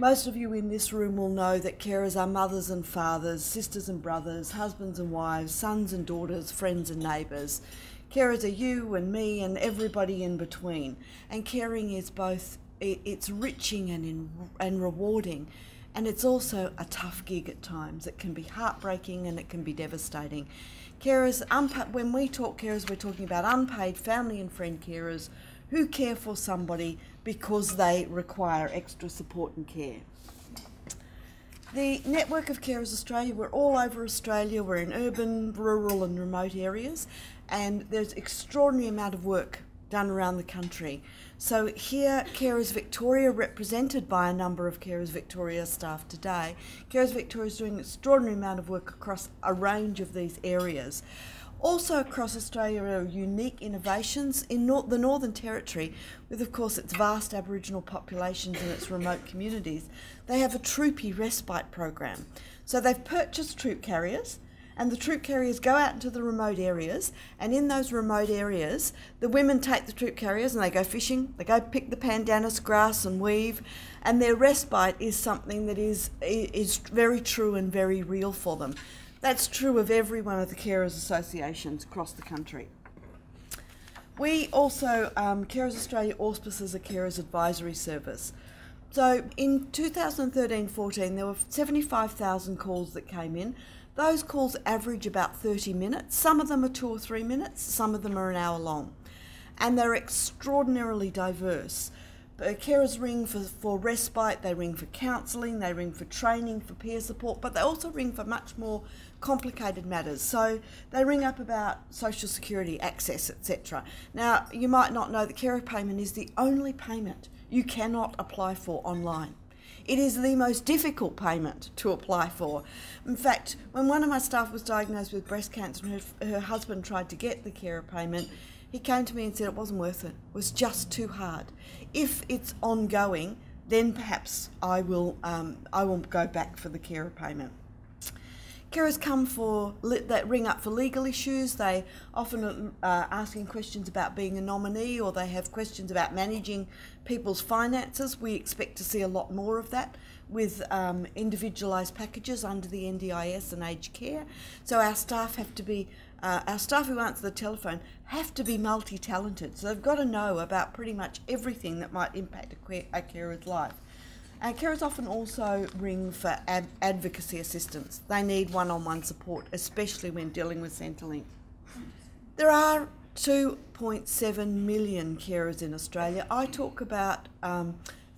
Most of you in this room will know that carers are mothers and fathers, sisters and brothers, husbands and wives, sons and daughters, friends and neighbours. Carers are you and me and everybody in between. And caring is both, it's enriching and rewarding. And it's also a tough gig at times. It can be heartbreaking and it can be devastating. Carers, when we talk carers, we're talking about unpaid family and friend carers who care for somebody because they require extra support and care. The network of Carers Australia, we're all over Australia. We're in urban, rural and remote areas, and there's extraordinary amount of work done around the country. So here, Carers Victoria, represented by a number of Carers Victoria staff today. Carers Victoria is doing an extraordinary amount of work across a range of these areas. Also across Australia are unique innovations in the Northern Territory, with of course its vast Aboriginal populations and its remote communities. They have a troopy respite program. So they've purchased troop carriers, and the troop carriers go out into the remote areas, and in those remote areas the women take the troop carriers and they go fishing, they go pick the pandanus grass and weave, and their respite is something that is very true and very real for them. That's true of every one of the carers associations across the country. We also, Carers Australia auspices a carers advisory service. So in 2013-14 there were 75,000 calls that came in. Those calls average about 30 minutes. Some of them are 2 or 3 minutes, some of them are an hour long. And they're extraordinarily diverse. Carers ring for respite, they ring for counselling, they ring for training, for peer support, but they also ring for much more complicated matters. So they ring up about social security, access, etc. Now, you might not know that carer payment is the only payment you cannot apply for online. It is the most difficult payment to apply for. In fact, when one of my staff was diagnosed with breast cancer and her husband tried to get the carer payment, he came to me and said it wasn't worth it. It was just too hard. If it's ongoing, then perhaps I will go back for the carer payment. Carers come that ring up for legal issues. They often are asking questions about being a nominee, or they have questions about managing people's finances. We expect to see a lot more of that with individualised packages under the NDIS and aged care. So our staff have to be, our staff who answer the telephone have to be multi-talented. So they've got to know about pretty much everything that might impact a carer's life. Carers often also ring for advocacy assistance. They need one-on-one support, especially when dealing with Centrelink. There are 2.7 million carers in Australia. I talk about,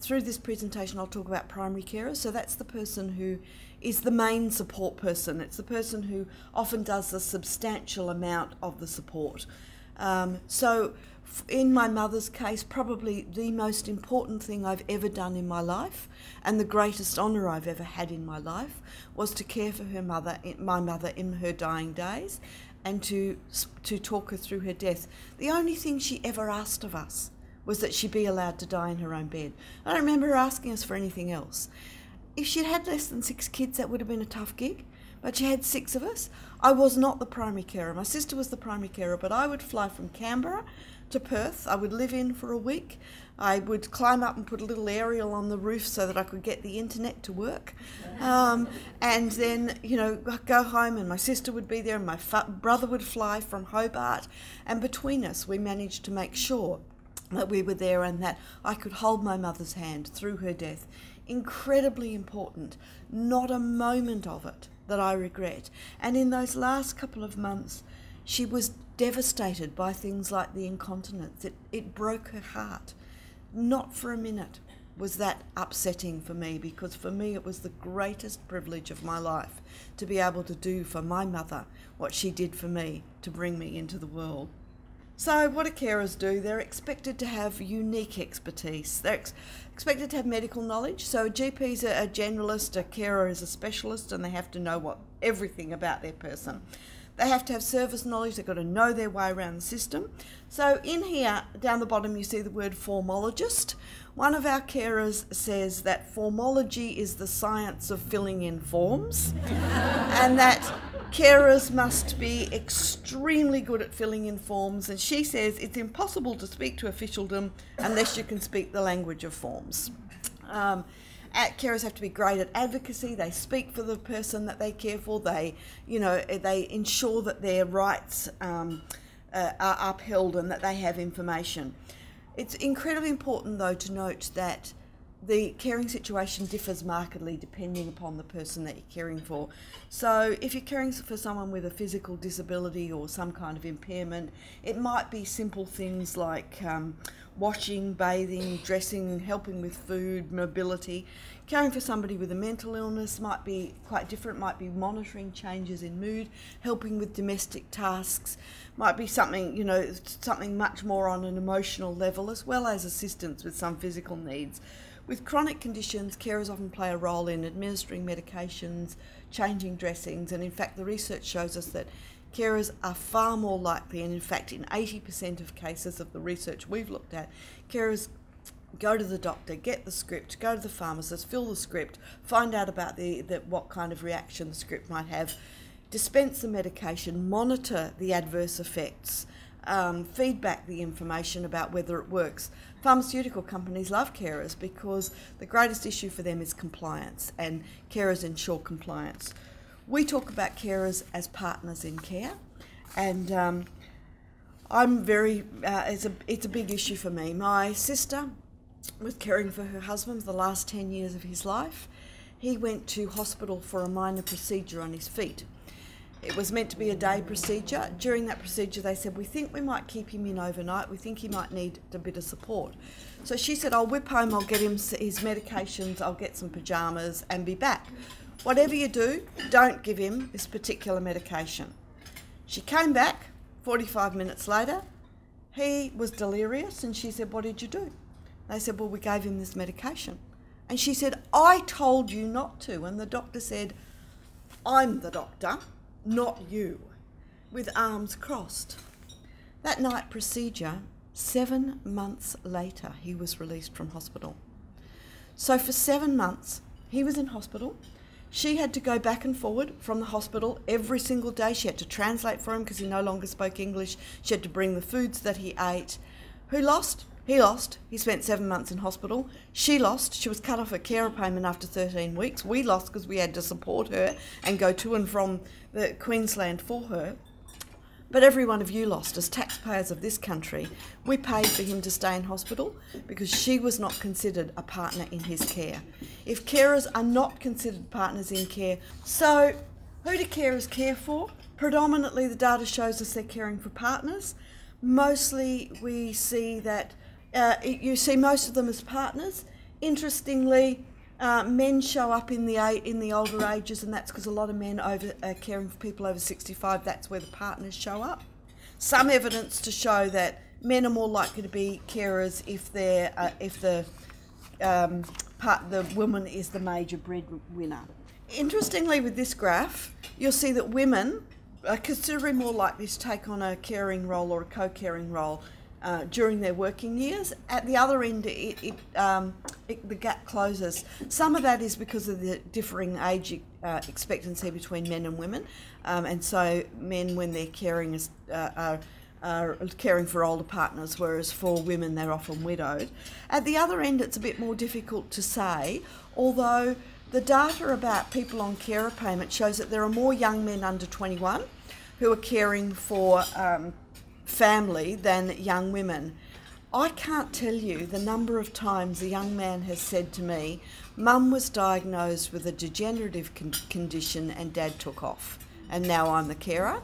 through this presentation, I'll talk about primary carers. So that's the person who is the main support person. It's the person who often does a substantial amount of the support. So in my mother's case, probably the most important thing I've ever done in my life, and the greatest honour I've ever had in my life, was to care for my mother in her dying days, and to talk her through her death. The only thing she ever asked of us was that she be allowed to die in her own bed. I don't remember her asking us for anything else. If she'd had less than 6 kids, that would have been a tough gig. But she had 6 of us. I was not the primary carer. My sister was the primary carer, but I would fly from Canberra to Perth. I would live in for a week. I would climb up and put a little aerial on the roof so that I could get the internet to work. And then, go home, and my sister would be there, and my brother would fly from Hobart. And between us, we managed to make sure that we were there and that I could hold my mother's hand through her death. Incredibly important. Not a moment of it that I regret. And in those last couple of months, she was devastated by things like the incontinence. It broke her heart. Not for a minute was that upsetting for me, because for me it was the greatest privilege of my life to be able to do for my mother what she did for me to bring me into the world. So what do carers do? They're expected to have unique expertise. They're expected to have medical knowledge. So a GP is a generalist, a carer is a specialist, and they have to know everything about their person. They have to have service knowledge. They've got to know their way around the system. So in here, down the bottom, you see the word formologist. One of our carers says that formology is the science of filling in forms, and that carers must be extremely good at filling in forms. And she says it's impossible to speak to officialdom unless you can speak the language of forms. Carers have to be great at advocacy. They speak for the person that they care for. They ensure that their rights are upheld and that they have information. It's incredibly important, though, to note that the caring situation differs markedly depending upon the person that you're caring for. So if you're caring for someone with a physical disability or some kind of impairment, it might be simple things like washing, bathing, dressing, helping with food, mobility. Caring for somebody with a mental illness might be quite different, might be monitoring changes in mood, helping with domestic tasks, might be something, something much more on an emotional level, as well as assistance with some physical needs. With chronic conditions, carers often play a role in administering medications, changing dressings, and in fact the research shows us that carers are far more likely, and in fact in 80% of cases of the research we've looked at, carers go to the doctor, get the script, go to the pharmacist, fill the script, find out about what kind of reaction the script might have, dispense the medication, monitor the adverse effects, feedback the information about whether it works. Pharmaceutical companies love carers because the greatest issue for them is compliance, and carers ensure compliance. We talk about carers as partners in care, and it's a big issue for me. My sister was caring for her husband for the last 10 years of his life. He went to hospital for a minor procedure on his feet. It was meant to be a day procedure. During that procedure, they said, we think we might keep him in overnight. We think he might need a bit of support. So she said, I'll whip home, I'll get him his medications, I'll get some pyjamas and be back. Whatever you do, don't give him this particular medication. She came back 45 minutes later. He was delirious, and she said, what did you do? They said, well, we gave him this medication. And she said, I told you not to. And the doctor said, I'm the doctor, not you, with arms crossed. That night procedure, 7 months later, he was released from hospital. So for 7 months, he was in hospital. She had to go back and forward from the hospital every single day. She had to translate for him because he no longer spoke English. She had to bring the foods that he ate. Who lost? He lost. He spent 7 months in hospital. She lost. She was cut off her carer payment after 13 weeks. We lost because we had to support her and go to and from the Queensland for her. But every one of you lost. As taxpayers of this country, we paid for him to stay in hospital because she was not considered a partner in his care. If carers are not considered partners in care, so who do carers care for? Predominantly the data shows us they're caring for partners. Mostly we see that you see most of them as partners. Interestingly, men show up in the older ages, and that's because a lot of men are caring for people over 65. That's where the partners show up. Some evidence to show that men are more likely to be carers if the woman is the major breadwinner. Interestingly, with this graph, you'll see that women are considerably more likely to take on a caring role or a co-caring role during their working years. At the other end, the gap closes. Some of that is because of the differing age expectancy between men and women, and so men, when they're caring, are caring for older partners, whereas for women they're often widowed. At the other end, it's a bit more difficult to say, although the data about people on carer payment shows that there are more young men under 21 who are caring for family than young women. I can't tell you the number of times a young man has said to me, Mum was diagnosed with a degenerative condition and Dad took off, and now I'm the carer.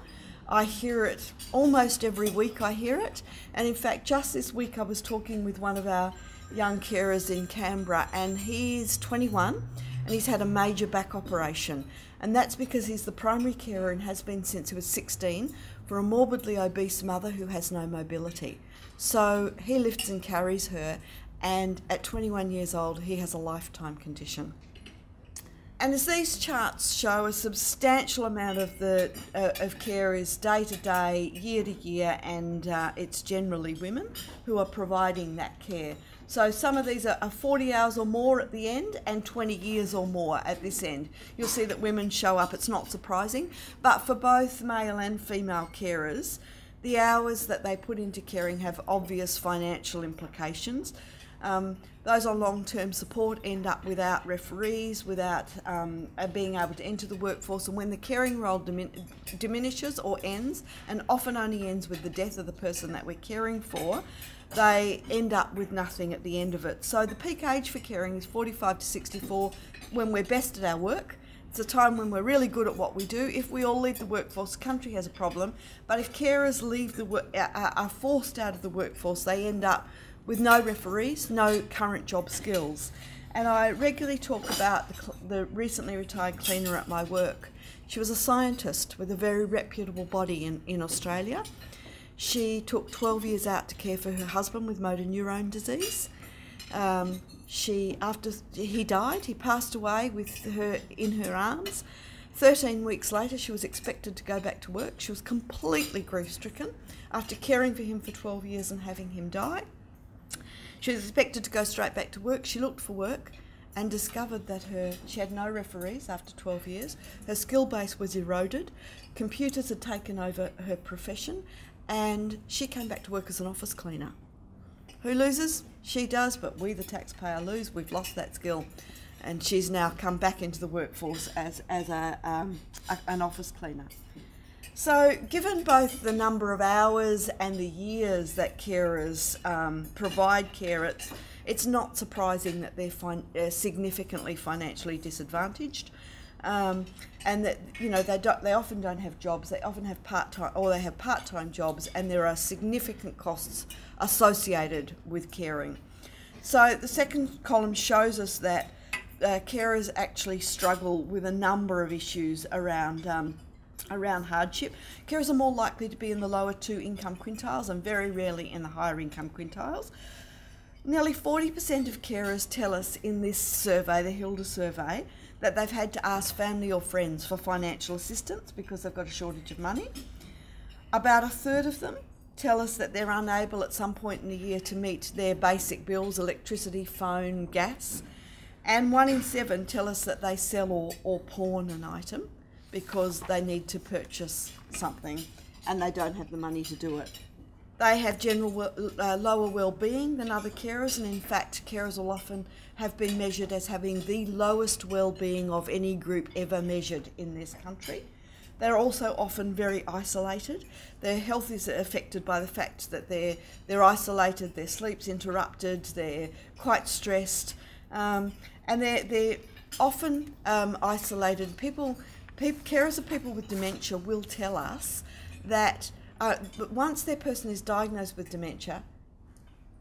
I hear it almost every week. I hear it, and in fact just this week I was talking with one of our young carers in Canberra, and he's 21 and he's had a major back operation, and that's because he's the primary carer and has been since he was 16 for a morbidly obese mother who has no mobility. So he lifts and carries her, and at 21 years old he has a lifetime condition. And as these charts show, a substantial amount of care is day to day, year to year, and it's generally women who are providing that care. So some of these are 40 hours or more at the end and 20 years or more at this end. You'll see that women show up. It's not surprising, but for both male and female carers, the hours that they put into caring have obvious financial implications. Those on long-term support end up without referees, without being able to enter the workforce, and when the caring role diminishes or ends, and often only ends with the death of the person that we're caring for, they end up with nothing at the end of it. So the peak age for caring is 45 to 64, when we're best at our work. It's a time when we're really good at what we do. If we all leave the workforce, the country has a problem. But if carers are forced out of the workforce, they end up with no referees, no current job skills. And I regularly talk about the recently retired cleaner at my work. She was a scientist with a very reputable body in Australia. She took 12 years out to care for her husband with motor neurone disease. After he died, he passed away with her in her arms. 13 weeks later, she was expected to go back to work. She was completely grief-stricken after caring for him for 12 years and having him die. She was expected to go straight back to work. She looked for work and discovered that she had no referees after 12 years. Her skill base was eroded. Computers had taken over her profession, and she came back to work as an office cleaner. Who loses? She does, but we, the taxpayer, lose. We've lost that skill, and she's now come back into the workforce as an office cleaner. So, given both the number of hours and the years that carers provide care, it's not surprising that they're significantly financially disadvantaged, and that they often don't have jobs. They often have part-time jobs, and there are significant costs associated with caring. So the second column shows us that carers actually struggle with a number of issues around hardship. Carers are more likely to be in the lower 2 income quintiles and very rarely in the higher income quintiles. Nearly 40% of carers tell us in this survey, the Hilda survey, that they've had to ask family or friends for financial assistance because they've got a shortage of money. About a third of them tell us that they're unable at some point in the year to meet their basic bills, electricity, phone, gas. And 1 in 7 tell us that they sell or pawn an item because they need to purchase something and they don't have the money to do it. They have general lower well-being than other carers, and in fact carers will often have been measured as having the lowest well-being of any group ever measured in this country. They're also often very isolated. Their health is affected by the fact that they're isolated, their sleep's interrupted, they're quite stressed, and they're often isolated. Carers of people with dementia will tell us that but once their person is diagnosed with dementia,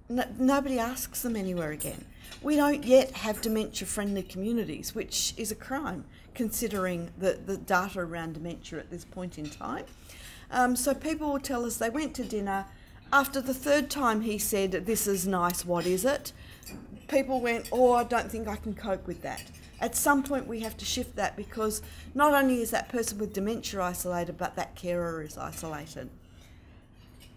nobody asks them anywhere again. We don't yet have dementia-friendly communities, which is a crime, considering the data around dementia at this point in time. So people will tell us they went to dinner. After the third time he said, "This is nice, what is it?" people went, "Oh, I don't think I can cope with that." At some point we have to shift that, because not only is that person with dementia isolated, but that carer is isolated.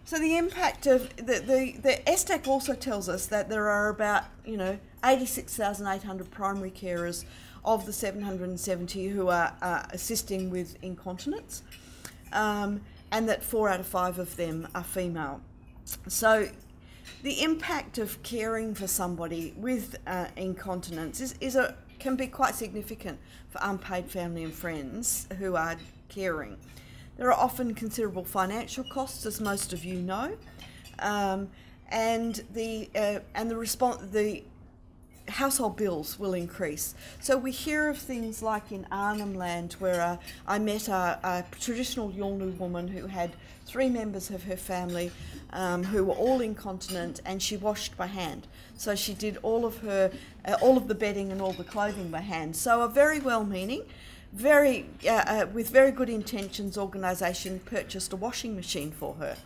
So the impact of the STAC also tells us that there are about 86,800 primary carers of the 770 who are assisting with incontinence, and that 4 out of 5 of them are female. So the impact of caring for somebody with incontinence can be quite significant for unpaid family and friends who are caring. There are often considerable financial costs, as most of you know, and the household bills will increase. So we hear of things like in Arnhem Land, where I met a traditional Yolngu woman who had 3 members of her family who were all incontinent, and she washed by hand. So she did all of the bedding and all the clothing by hand. So a very well-meaning, with very good intentions organisation purchased a washing machine for her.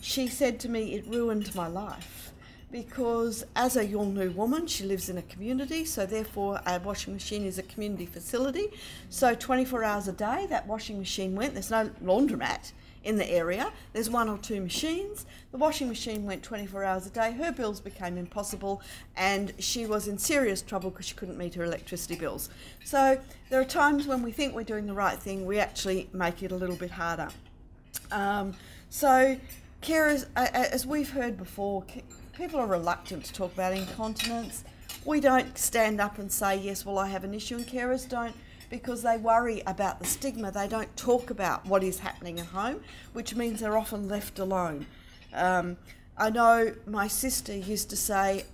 She said to me, "It ruined my life," because as a Yolngu woman, she lives in a community, so therefore a washing machine is a community facility. So 24 hours a day that washing machine went. There's no laundromat in the area. There's 1 or 2 machines. The washing machine went 24 hours a day. Her bills became impossible, and she was in serious trouble because she couldn't meet her electricity bills. So there are times when we think we're doing the right thing, we actually make it a little bit harder. So carers, as we've heard before, people are reluctant to talk about incontinence. We don't stand up and say, yes, well, I have an issue, and carers don't, because they worry about the stigma. They don't talk about what is happening at home, which means they're often left alone. I know my sister used to say,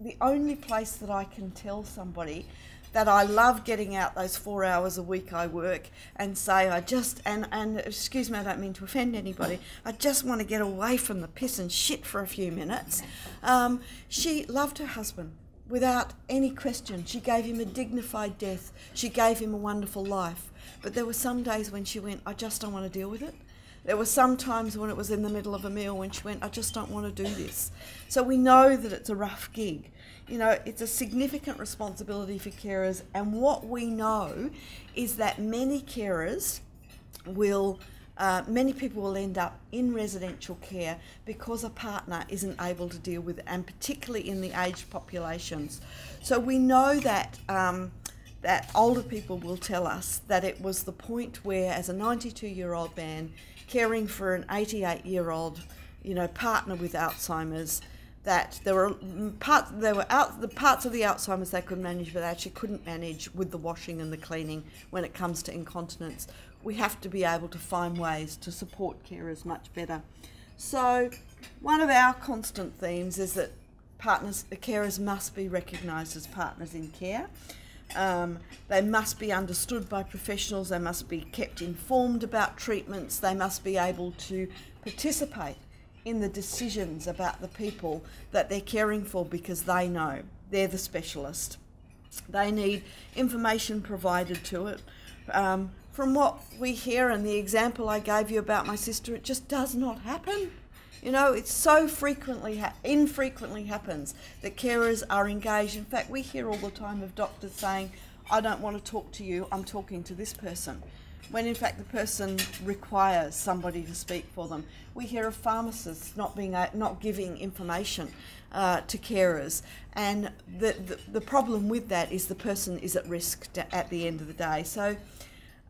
the only place that I can tell somebody that I love getting out those 4 hours a week I work and say and excuse me, I don't mean to offend anybody, I just want to get away from the piss and shit for a few minutes. She loved her husband without any question. She gave him a dignified death. She gave him a wonderful life. But there were some days when she went, I just don't want to deal with it. There were some times when it was in the middle of a meal when she went, I just don't want to do this. So we know that it's a rough gig. You know, it's a significant responsibility for carers, and what we know is that many carers many people will end up in residential care because a partner isn't able to deal with it, and particularly in the aged populations. So we know that that older people will tell us that it was the point where, as a 92-year-old man caring for an 88-year-old, partner with Alzheimer's, that the parts of the Alzheimer's they could manage, but they actually couldn't manage with the washing and the cleaning when it comes to incontinence. We have to be able to find ways to support carers much better. So one of our constant themes is that carers must be recognised as partners in care. They must be understood by professionals. They must be kept informed about treatments. They must be able to participate in the decisions about the people that they're caring for, because they know they're the specialist. They need information provided to it. From what we hear and the example I gave you about my sister, it just does not happen. It so infrequently happens that carers are engaged. In fact, we hear all the time of doctors saying, I don't want to talk to you, I'm talking to this person, when in fact the person requires somebody to speak for them. We hear of pharmacists not giving information to carers, and the problem with that is the person is at risk at the end of the day. So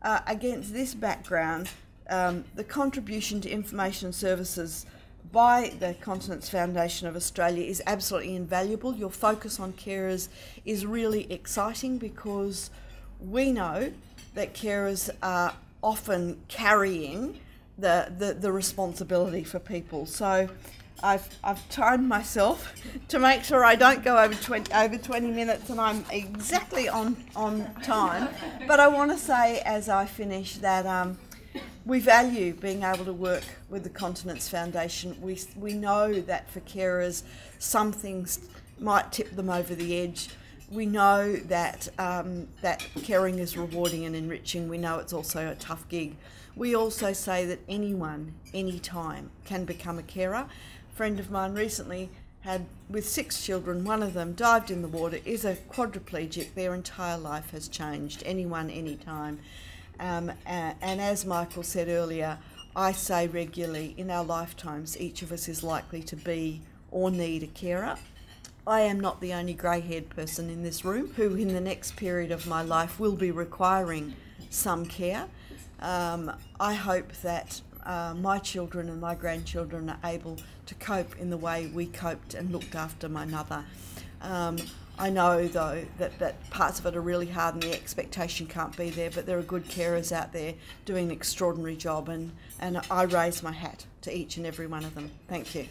against this background, the contribution to information services by the Continence Foundation of Australia is absolutely invaluable. Your focus on carers is really exciting, because we know that carers are often carrying the responsibility for people. So I've timed myself to make sure I don't go over 20 minutes, and I'm exactly on time. But I want to say as I finish that we value being able to work with the Continence Foundation. We know that for carers, some things might tip them over the edge. We know that that caring is rewarding and enriching. We know it's also a tough gig. We also say that anyone, anytime, can become a carer. A friend of mine recently had, with 6 children, one of them dived in the water, is a quadriplegic. Their entire life has changed. Anyone, anytime. And as Michael said earlier, I say regularly, in our lifetimes, each of us is likely to be or need a carer. I am not the only grey-haired person in this room who in the next period of my life will be requiring some care. I hope that my children and my grandchildren are able to cope in the way we coped and looked after my mother. I know, though, that parts of it are really hard and the expectation can't be there, but there are good carers out there doing an extraordinary job, and I raise my hat to each and every one of them. Thank you.